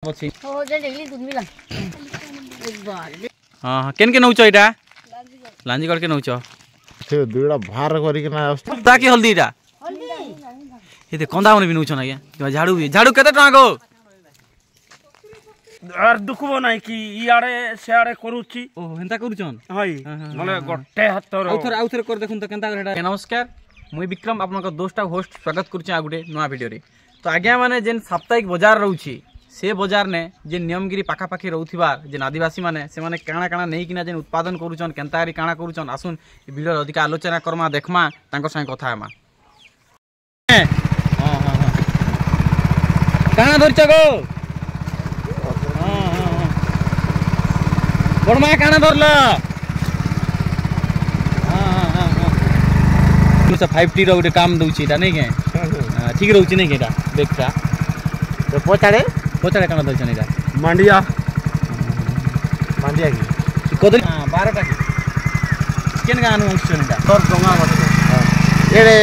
अछि हो जे डेली दूध मिला हां केन के नउचो इटा लांजीगढ़ के नउचो से दुइडा भार करी के ना ताकि हल्दीटा ये कंदा मन भी नउचो ना के झाड़ू केते टका गो আর দুখবো নাই কি ইয়াড়ে সেয়াড়ে করুছি ओ हेंता करूचन হই মানে গটে হাতর आउथर कर देखुन त केंता हेटा नमस्कार मुई विक्रम आपनक दोस्ता होस्ट स्वागत करछि आ गुटे नवा वीडियो रे तो आज्ञा माने जेन साप्ताहिक बाजार रहउछि से बाजार ने जे नियमगिरी पाखा पाखी रहउथिबा जेन आदिवासी माने से माने काना काना नै किना जेन उत्पादन करूचन केंतारी काना करूचन आसुन ई वीडियो अधिक आलोचना करमा देखमा तांको संग कथा हेमा हां हां हां काना धरछ गो बड़मा काना धरल तो 5T रो गुटे काम दउछि एटा नै के ठीक रहउछि नै के एटा देखता तो पचाड़े काना धरछन एटा মান্ডিয়া की कदली 12 टा केन गानु ऑप्शन एटा তোর ডঙা বটে एड़े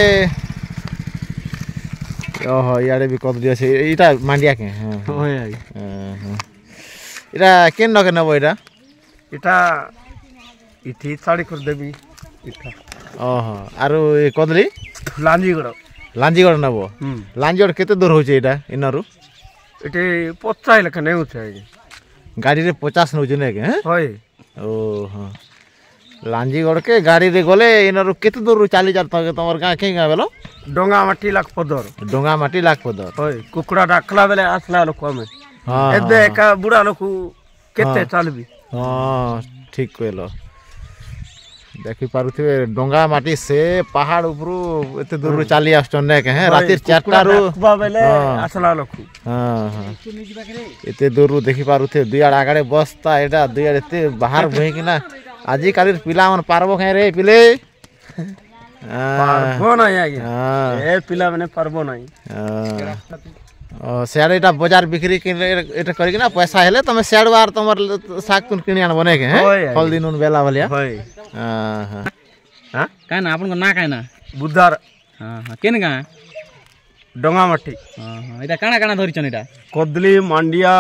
ओहो याडे भी कदली আছে এটা मांडिया के हां ওই हां এটা কেন নকে নেব এটা এটা ইতি সাড়ি করে দেবি ইটা ओहो आरो ए कदली লাঞ্জিগড় लांजीगढ़ नेब लांजीगढ़ केते दूर होचे এটা इनरु এটি 50 লেখা নেউছে गाड़ी रे 50 नउचे ने के हैं হয় ओहो लांजीगढ़ के गाड़ी रे गले इनरु केते दूर चाली जात तमर गां के गां बेलो ডঙা মাটি লাখ পদর डोंगा माटी लाग पदर হয় কুকুড়া ডাকলা বেলে আসলা লোক আমি हां এবে একা বুড়া লোক কেতে চালবি हां ठीक कहलो देखि पारुथिबे डोंगा माटी से पहाड़ उपरु एते दूर चाली आछन ने के हैं रातिर 4टा रु ডাকবা বেলে আসলা লোক हां हां एते दूर देखि पारुथे दुइयाड आगाडे बसता एटा दुइयाड एते बाहर भई कि ना आजि कालिर पिला मन पारबो खे रे पिले পারবো না আগে हां এ পিলা মানে পারবো নাই सियाड़ एटा बाजार बिक्री एटा करी कि ना पैसा हेले तमे सियाड़ बार तमर साग तुन किनी आन बने के हैं हल्दी नून बेला वालिया হয় हां हां হ্যাঁ काय ना आपन को ना काय ना বুধার हां हां केन गा ডঙা মাটি हां हां एटा काना काना धरिचन एटा কদলি মান্ডিয়া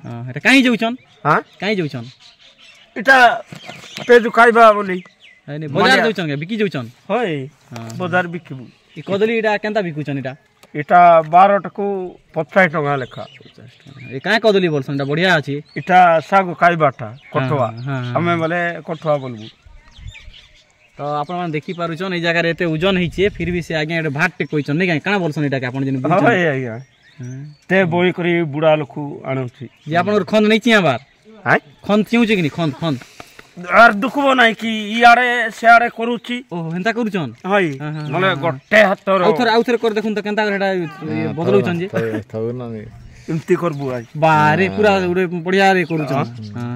हां एटा काई जाउचन হ্যাঁ काई जाउचन এটা পেজু খাইবা বলি नै बाजार जाउचन के बिकी जाउचन হয় हां বাজার বিকিবু ई कदली एटा केंता बिकुचन एटा এটা 12 টাকা 50 টাকা লেখা ए काय कदली बोलसन एटा बढ़िया अछि এটা সাগু খাইবাটা কঠুয়া हाँ, हाँ, আমি বলে কঠুয়া বলবু तो आपण मान देखि पारुचन ए जगह रे एते ओजन हिचे फिर भी से आगे एटा भाट टे कोइचन नै काना बोलसन एटा के आपण जन बुझन হয় আইয়া তে বই করি বুড়া লোক আনুছি जे आपण खंद नै चिया बार হ্যাঁ खंद चिउचे कि नि खंद আর দুখবো নাই কি ইয়াড়ে সেয়াড়ে করুছি ओ हेंता करूचन হয় মানে গটে হাতর आउथर कर देखुन त केंता हेटा बदलउचन जे थौ ना এমতি করবু আই बारे पूरा उडे बढ़िया रे करूचन हां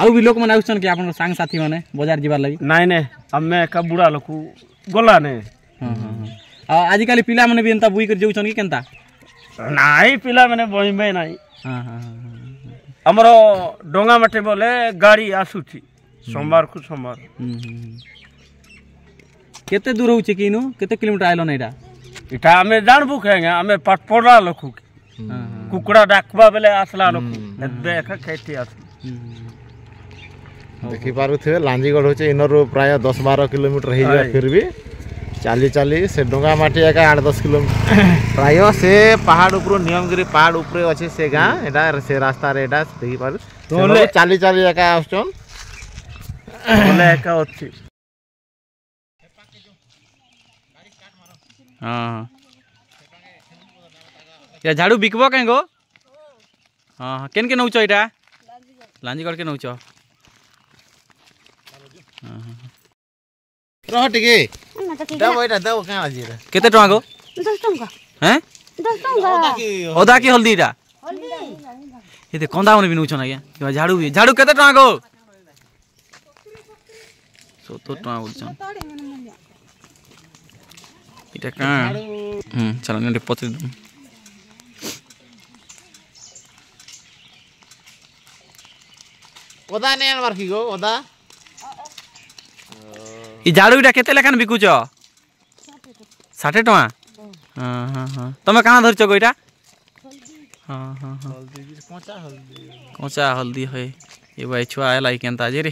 आउ भी लोक मन आउचन कि आपण संग साथी माने बाजार जिबार लागि নাই নে আমি একা বুড়া লোক গলা নে हां हां आजि काली पिला माने भी एंता बुई कर जाउचन कि केंता নাই পিলা মানে বইবে নাই हां हां আমার ডঙা মাঠে বলে গাড়ি আসুছি সোমবার কু সোমবার केते दूर होउचे कि नु केते किलोमीटर आइलो ना एटा এটা আমি জানবু কেঙ্গা আমি পাট পড়া লোক हां কুকুড়া ডাকবা বেলে আসলা লোক এবে একা খাইতে আস देखि पारुथे लांजीगढ़ होचे इनरु प्राय 10-12 किलोमीटर हे जा फिर भी चाली चाली से डोंगा माटी एका 8-10 किलोमीटर प्राय से पहाड़ ऊपर नियमगिरी पहाड़ ऊपर अछि से गां एटा से रास्ता रे एटा देखि पारु तोले चाली चाली एका आछन বলে একা হচ্ছে हां या झाड़ू बिकबो कें गो हां केन के नउचो एटा लांजीगढ़ के नउचो रह टिके दब एटा दब का आजी रे केते टका गो 10 टका हैं 10 टका ओदा की हल्दी एटा ये कंदा मन भी नउचो ना के झाड़ू केते टका गो 70 टका बोलछन इटा का चलो ने पत्र ओदा ने आनबार की गो ओदा ई झाड़ू इटा केते लेखान बिकुछ 60 टका हां हां हां तमे काना धरछ गो इटा हाँ हाँ हाँ हल्दी कच्चा हल्दी कच्चा हल्दी है ये भाई छुआ है लाई केनता जे रे